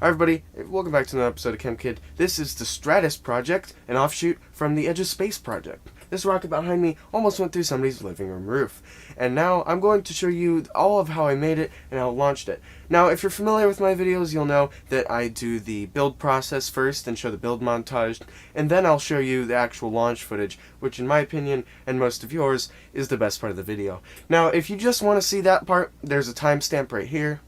Hi everybody, welcome back to another episode of ChemKid. This is the Stratus project, an offshoot from the Edge of Space project. This rocket behind me almost went through somebody's living room roof. And now I'm going to show you all of how I made it and how I launched it. Now, if you're familiar with my videos, you'll know that I do the build process first and show the build montage, and then I'll show you the actual launch footage, which in my opinion, and most of yours, is the best part of the video. Now, if you just want to see that part, there's a timestamp right here.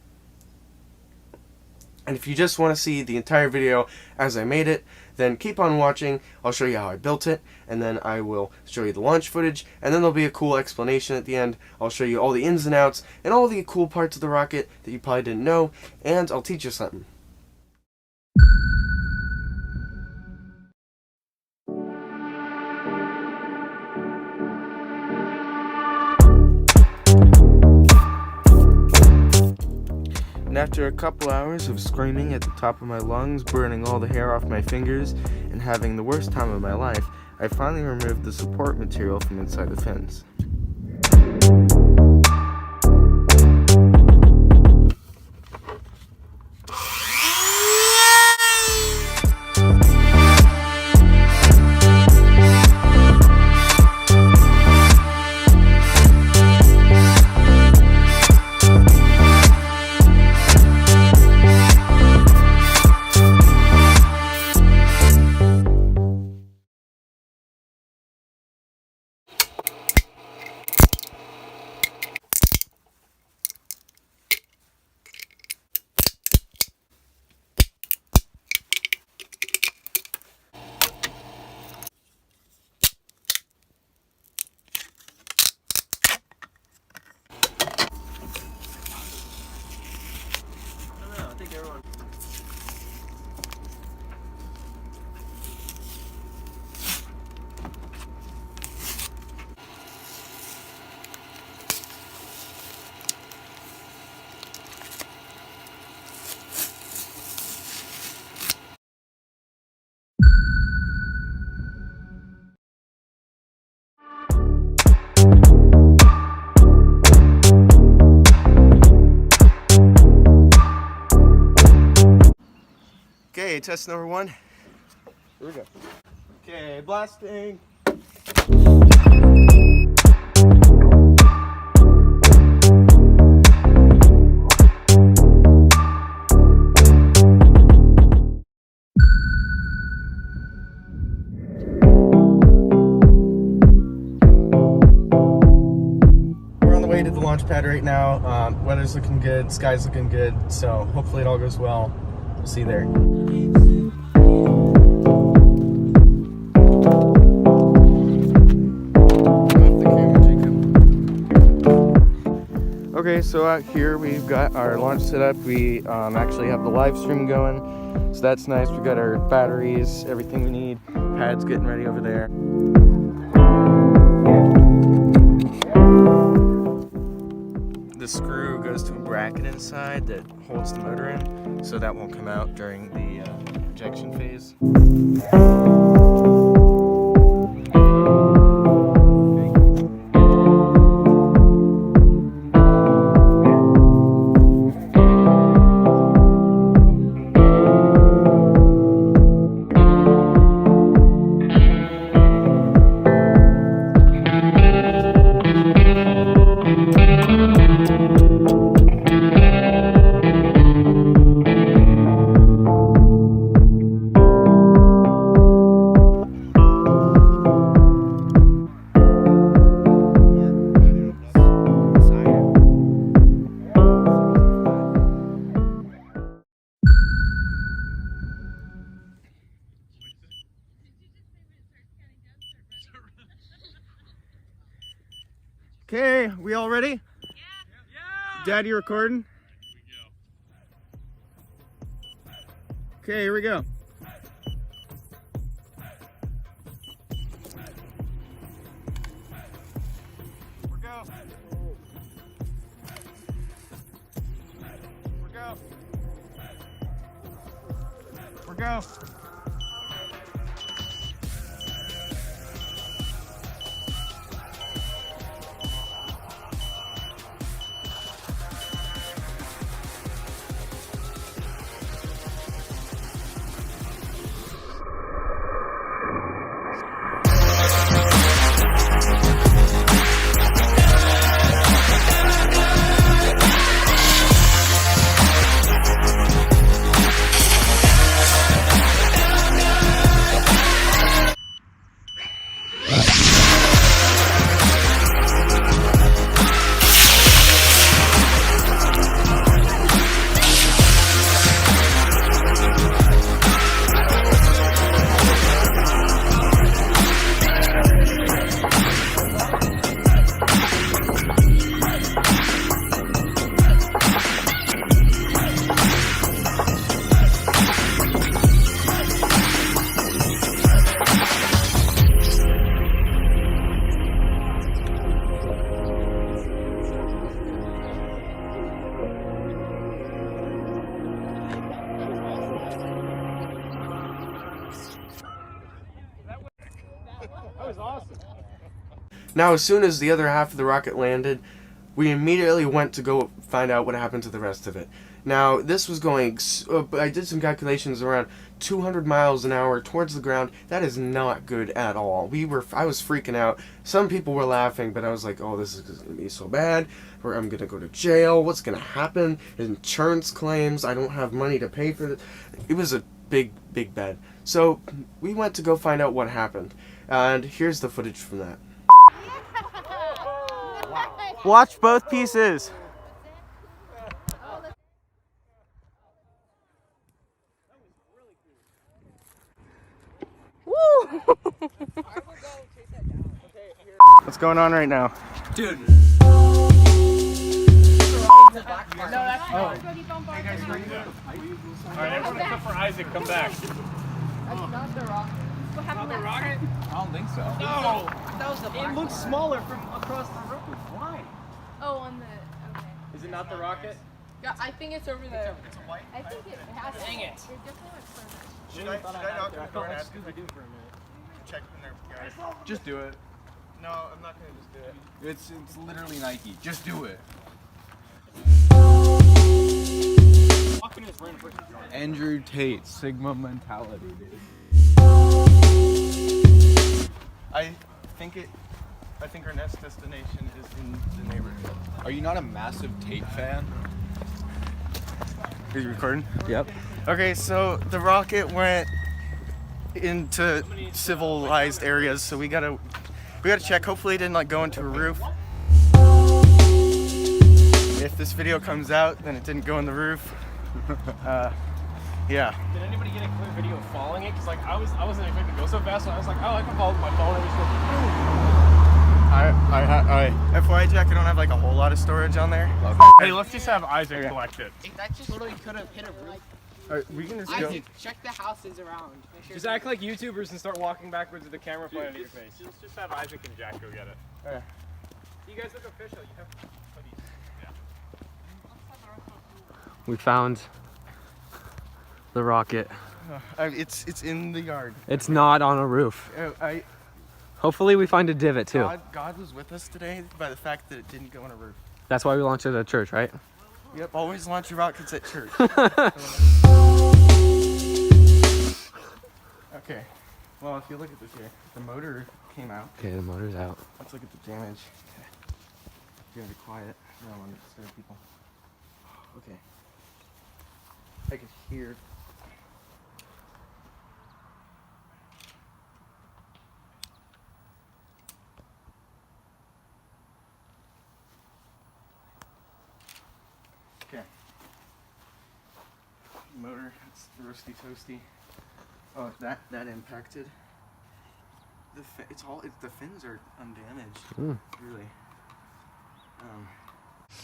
And if you just want to see the entire video as I made it, then keep on watching. I'll show you how I built it, and then I will show you the launch footage, and then there'll be a cool explanation at the end. I'll show you all the ins and outs, and all the cool parts of the rocket that you probably didn't know, and I'll teach you something. And after a couple hours of screaming at the top of my lungs, burning all the hair off my fingers, and having the worst time of my life, I finally removed the support material from inside the fins. Okay, test number one. Here we go. Okay, blasting. We're on the way to the launch pad right now. Weather's looking good, sky's looking good, so hopefully it all goes well. We'll see you there. Okay, so out here we've got our launch set up. We actually have the live stream going, so that's nice. We've got our batteries, everything we need. Pad's getting ready over there. The screw goes to a bracket inside that holds the motor in, so that won't come out during the ejection phase. Okay, we all ready? Yeah. Dad, you recording? Okay, here we go. We're go. We're go. We're go. Now, as soon as the other half of the rocket landed, we immediately went to go find out what happened to the rest of it. Now, this was going, I did some calculations, around 200 miles an hour towards the ground. That is not good at all. I was freaking out. Some people were laughing, but I was like, oh, this is going to be so bad. I'm going to go to jail. What's going to happen? Insurance claims. I don't have money to pay for it. It was a big, big bad. So we went to go find out what happened. And here's the footage from that. Watch both pieces. Woo! What's going on right now? Dude. Alright, everyone except for Isaac, come back. That's not the rocket. What happened to that rocket? I don't think so. No! That was the black It looks one. smaller from across the room. Why? Oh, on the. Okay. Is it not the rocket? Yeah, I think it's over there. It's a white. I think it has. Dang it. There's definitely like furnace. Should I knock on the door and ask if they do for a minute. check in there, guys? Just do it. No, I'm not gonna just do it. It's literally Nike. Just do it. Walk in this random person. Andrew Tate, Sigma mentality, dude. I think our next destination is in the neighborhood. Are you not a massive Tate fan? Are you recording? Yep. Okay, so the rocket went into civilized areas, so we gotta check. Hopefully it didn't like go into a roof. If this video comes out, then it didn't go in the roof. Yeah. Did anybody get a clear video of following it? Because like I wasn't expecting to go so fast, so I was like, oh, I can follow with my phone. And FYI, Jack, I don't have like a whole lot of storage on there. hey, let's just have Isaac collect it. That just totally could have hit a roof. Alright, we can just go. Isaac, check the houses around. Make sure Just act like YouTubers and start walking backwards with the camera pointed at your face. Just have Isaac and Jack go get it. Alright. You guys look official. You have hoodies. Yeah. We found the rocket. It's in the yard. It's not on a roof. Hopefully we find a divot too. God was with us today by the fact that it didn't go on a roof. That's why we launched it at church, right? Yep, always launch your rockets at church. Okay, well, if you look at this here, the motor came out. Okay, the motor's out. Let's look at the damage. You gotta be quiet. I don't want to disturb people. Okay. I could hear. Okay. Motor, it's roasty toasty. Oh, that impacted. The fins are undamaged. Mm. Really.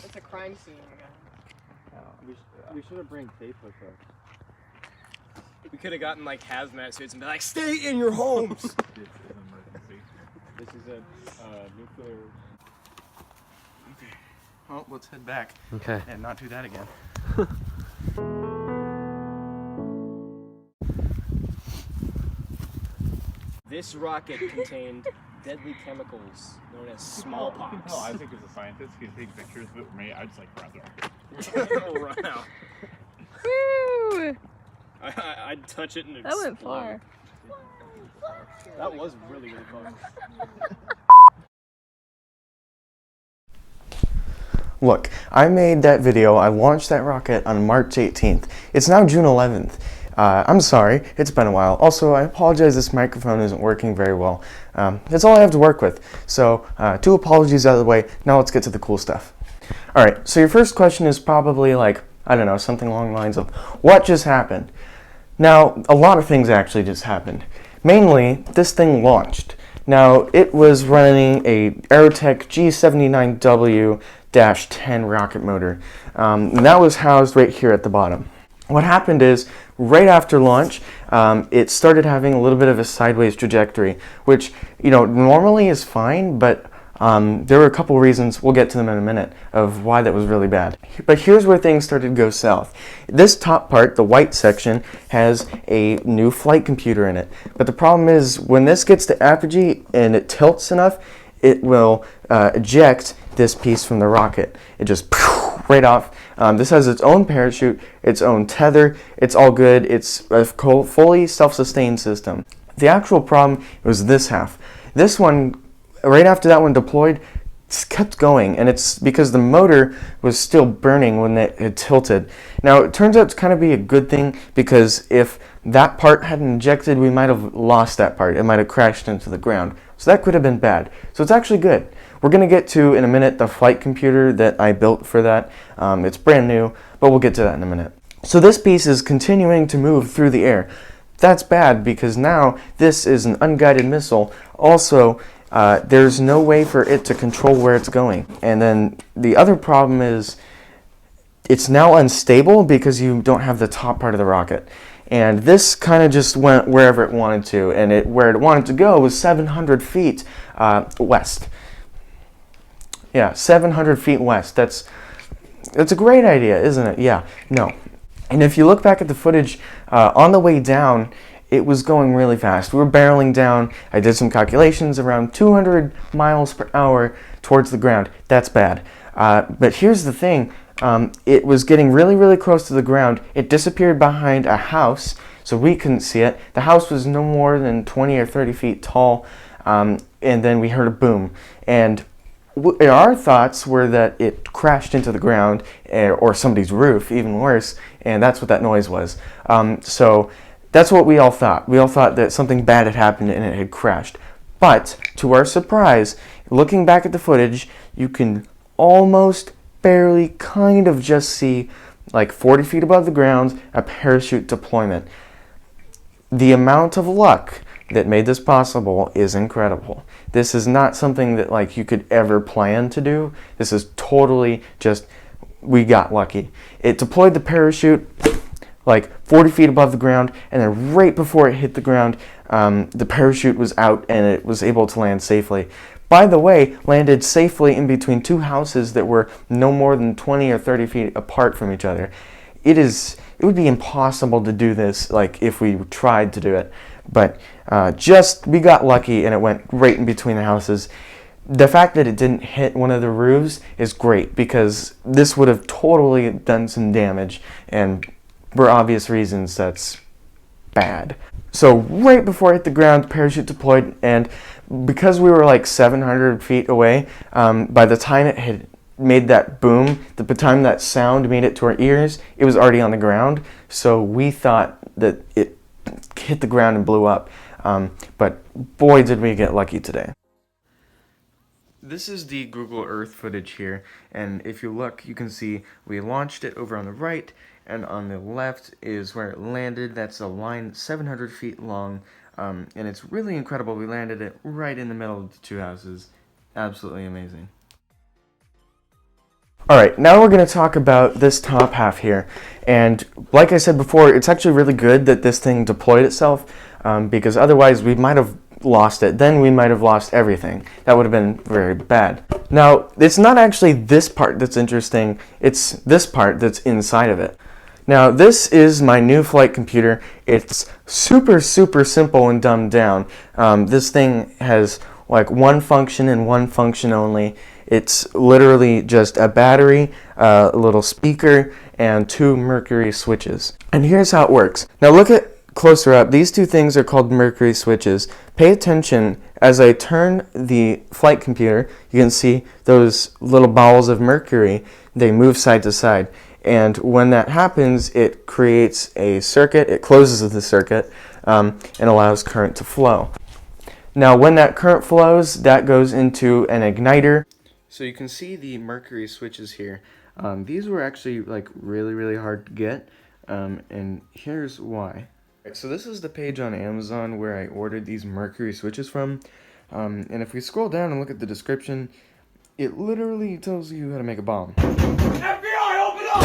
it's a crime scene again. We should have bring tape with us. We could have gotten like hazmat suits and be like, stay in your homes. This is an emergency. This is a nuclear. Okay. Well, let's head back Okay. and not do that again. This rocket contained deadly chemicals known as smallpox. No, Isaac is a scientist. He can take pictures of it for me. I just like grab the rocket. Run out. Woo! I'd touch it and That went far. That was really, really close. Look, I made that video, I launched that rocket on March 18th. It's now June 11th. I'm sorry, it's been a while. Also, I apologize this microphone isn't working very well. That's all I have to work with. So, 2 apologies out of the way, now let's get to the cool stuff. Alright, so your first question is probably like, I don't know, something along the lines of, what just happened? Now, a lot of things actually just happened. Mainly, this thing launched. Now, it was running a Aerotech G79W-10 rocket motor. And that was housed right here at the bottom. What happened is, right after launch, it started having a little bit of a sideways trajectory, which, normally is fine, but there were a couple reasons, we'll get to them in a minute, of why that was really bad. But here's where things started to go south. This top part, the white section, has a new flight computer in it. But the problem is, when this gets to apogee and it tilts enough, it will eject this piece from the rocket. It just right off. This has its own parachute, its own tether. It's all good. It's a fully self-sustained system. The actual problem was this half. This one, right after that one deployed, kept going, and it's because the motor was still burning when it had tilted. Now, it turns out to kind of be a good thing, because if that part hadn't ejected, we might have lost that part. It might have crashed into the ground. So that could have been bad. So it's actually good. We're going to get to, in a minute, the flight computer that I built for that. It's brand new, but we'll get to that in a minute. So this piece is continuing to move through the air. That's bad, because now this is an unguided missile. Also, there's no way for it to control where it's going. And then the other problem is it's now unstable because you don't have the top part of the rocket. And this kind of just went wherever it wanted to, and where it wanted to go was 700 feet west. Yeah, 700 feet west. That's a great idea, isn't it? Yeah, no. And if you look back at the footage, on the way down, it was going really fast. We were barreling down. I did some calculations, around 200 miles per hour towards the ground. That's bad. But here's the thing. It was getting really, really close to the ground. It disappeared behind a house, so we couldn't see it. The house was no more than 20 or 30 feet tall, and then we heard a boom. And our thoughts were that it crashed into the ground, or somebody's roof, even worse, and that's what that noise was. So that's what we all thought. We all thought that something bad had happened and it had crashed. But, to our surprise, looking back at the footage, you can almost barely kind of just see, like 40 feet above the ground, a parachute deployment. The amount of luck that made this possible is incredible. This is not something that like you could ever plan to do. This is totally just, we got lucky. It deployed the parachute like 40 feet above the ground, and then right before it hit the ground, the parachute was out and it was able to land safely. By the way, landed safely in between two houses that were no more than 20 or 30 feet apart from each other. It would be impossible to do this like if we tried to do it, but we got lucky and it went right in between the houses. The fact that it didn't hit one of the roofs is great, because this would have totally done some damage, and for obvious reasons that's bad. So right before it hit the ground, the parachute deployed, and because we were like 700 feet away, by the time it had made that boom, the time that sound made it to our ears, it was already on the ground. So we thought that it hit the ground and blew up. But boy, did we get lucky today. This is the Google Earth footage here, and if you look, you can see we launched it over on the right, and on the left is where it landed. That's a line 700 feet long, and it's really incredible. We landed it right in the middle of the two houses. Absolutely amazing. Alright, now we're going to talk about this top half here, and like I said before, it's actually really good that this thing deployed itself, because otherwise we might have lost it. Then we might have lost everything. That would have been very bad. Now, it's not actually this part that's interesting, it's this part that's inside of it. Now, this is my new flight computer. It's super, super simple and dumbed down. This thing has like one function and one function only. It's literally just a battery, a little speaker, and two Mercury switches. And here's how it works. Now look at closer up. These two things are called Mercury switches. Pay attention. As I turn the flight computer, you can see those little balls of mercury. They move side to side. And when that happens, it creates a circuit. It closes the circuit and allows current to flow. Now when that current flows, that goes into an igniter. So you can see the mercury switches here. These were actually like really hard to get, and here's why. So this is the page on Amazon where I ordered these mercury switches from, and if we scroll down and look at the description, it literally tells you how to make a bomb. FBI, open up!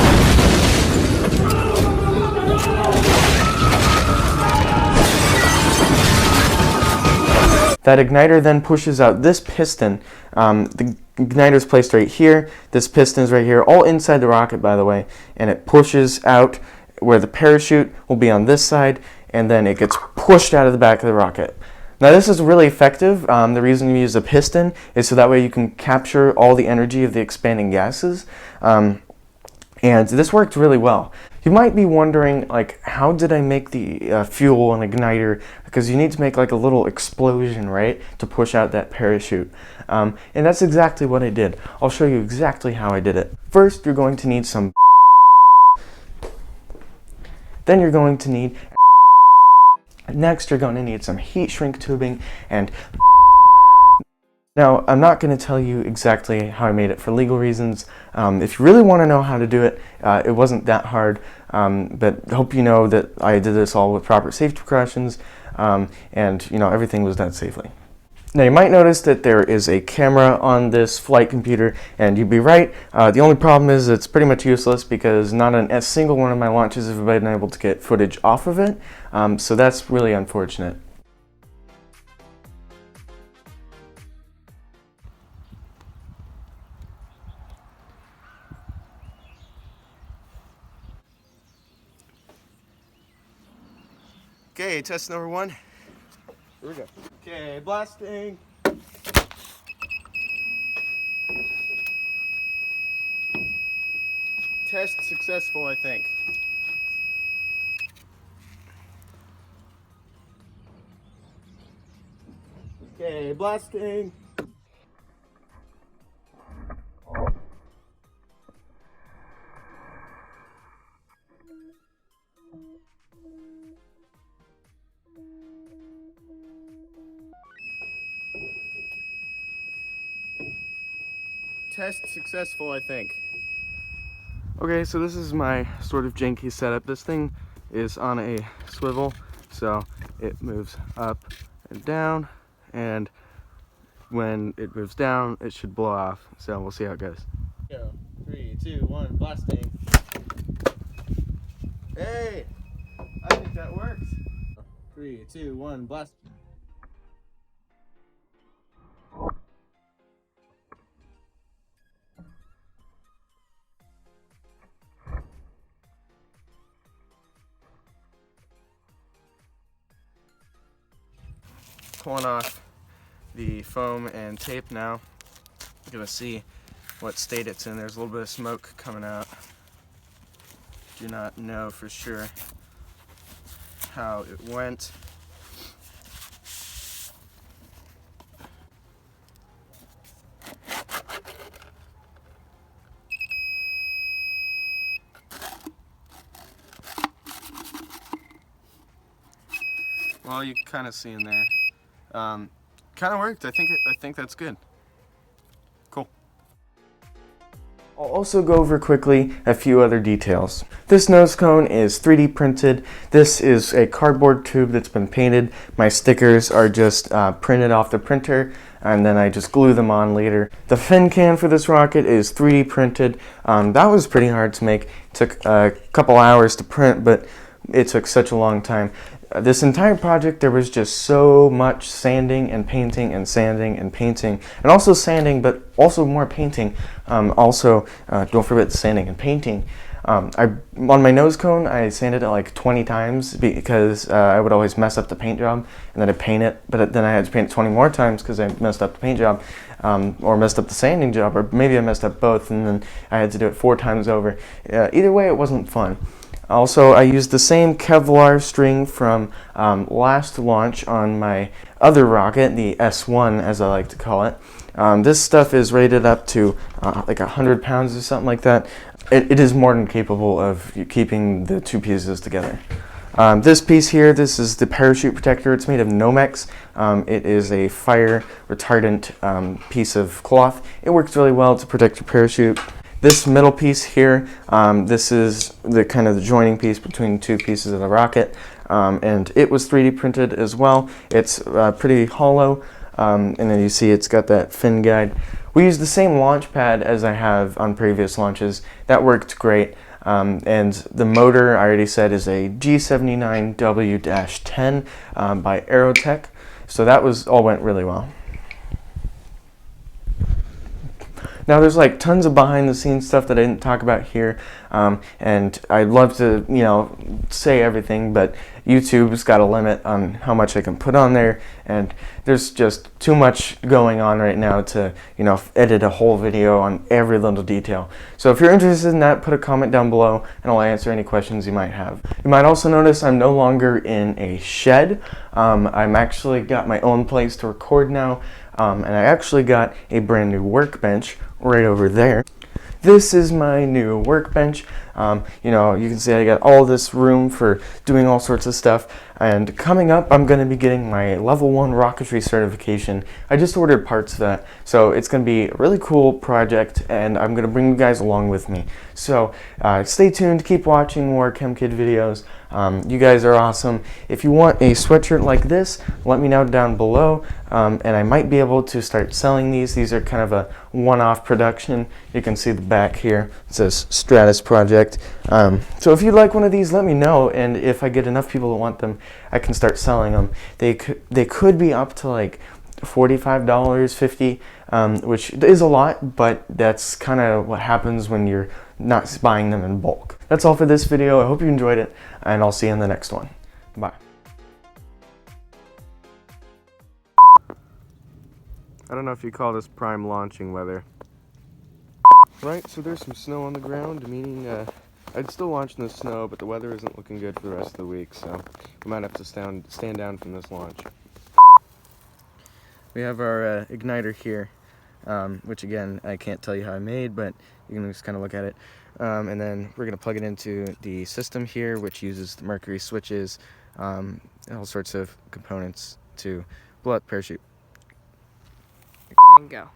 That igniter then pushes out this piston. The igniter is placed right here. This piston is right here, all inside the rocket, by the way, and it pushes out where the parachute will be on this side, and then it gets pushed out of the back of the rocket. Now this is really effective. The reason you use a piston is so that way you can capture all the energy of the expanding gases. And this worked really well. You might be wondering, like, how did I make the fuel and igniter? Because you need to make like a little explosion, right, to push out that parachute. And that's exactly what I did. I'll show you exactly how I did it. First, you're going to need some. Then you're going to need. Next, you're going to need some heat shrink tubing and. Now, I'm not going to tell you exactly how I made it for legal reasons. If you really want to know how to do it, it wasn't that hard, but I hope you know that I did this all with proper safety precautions, and you know, everything was done safely. Now, you might notice that there is a camera on this flight computer, and you'd be right. The only problem is it's pretty much useless because not on a single one of my launches have I been able to get footage off of it, so that's really unfortunate. Okay, test number 1. Here we go. Okay, blasting. Test successful, I think. Okay, blasting. Test successful, I think. Okay, so this is my sort of janky setup. This thing is on a swivel, so it moves up and down, and when it moves down, it should blow off. So we'll see how it goes. Go. 3, 2, 1, blasting. Hey! I think that works. 3, 2, 1, blast. Pulling off the foam and tape now. I'm gonna see what state it's in. There's a little bit of smoke coming out. Do not know for sure how it went. Well, you can kind of see in there. Kind of worked. I think that's good. Cool. I'll also go over quickly a few other details. This nose cone is 3D printed. This is a cardboard tube that's been painted. My stickers are just printed off the printer, and then I just glue them on later. The fin can for this rocket is 3D printed. That was pretty hard to make. It took a couple hours to print, but it took such a long time. This entire project, there was just so much sanding and painting and sanding and painting, and also sanding, but also more painting. Don't forget sanding and painting. On my nose cone, I sanded it like 20 times because I would always mess up the paint job, and then I'd paint it, but then I had to paint it 20 more times because I messed up the paint job, or messed up the sanding job, or maybe I messed up both, and then I had to do it 4 times over. Either way, it wasn't fun. Also, I used the same Kevlar string from last launch on my other rocket, the S1 as I like to call it. This stuff is rated up to like 100 pounds or something like that. It is more than capable of keeping the 2 pieces together. This piece here, this is the parachute protector. It's made of Nomex. It is a fire retardant piece of cloth. It works really well to protect your parachute. This middle piece here, this is the kind of the joining piece between 2 pieces of the rocket, and it was 3D printed as well. It's pretty hollow, and then you see it's got that fin guide. We used the same launch pad as I have on previous launches. That worked great, and the motor, I already said, is a G79W-10 by Aerotech, so that all went really well. Now there's like tons of behind the scenes stuff that I didn't talk about here, and I'd love to, you know, say everything, but YouTube's got a limit on how much I can put on there, and there's just too much going on right now to, you know, edit a whole video on every little detail. So if you're interested in that, put a comment down below and I'll answer any questions you might have. You might also notice I'm no longer in a shed. I'm actually got my own place to record now, and I actually got a brand new workbench right over there. This is my new workbench. You know, you can see I got all this room for doing all sorts of stuff. And coming up, I'm going to be getting my level 1 rocketry certification. I just ordered parts for that, so it's going to be a really cool project, and I'm going to bring you guys along with me. So stay tuned, keep watching more ChemKid videos. You guys are awesome. If you want a sweatshirt like this, let me know down below, and I might be able to start selling these. These are kind of a one-off production. You can see the back here. It says Stratus project. So if you'd like one of these, let me know, and if I get enough people that want them, I can start selling them. They could be up to like $45, $50, which is a lot, but that's kind of what happens when you're not buying them in bulk. That's all for this video. I hope you enjoyed it, and I'll see you in the next one. Bye. I don't know if you call this prime launching weather. Right, so there's some snow on the ground, meaning I'd still launch in the snow, but the weather isn't looking good for the rest of the week, so we might have to stand down from this launch. We have our igniter here, which again, I can't tell you how I made, but you can just kind of look at it. And then we're going to plug it into the system here, which uses the mercury switches, all sorts of components to blow up the parachute. And go.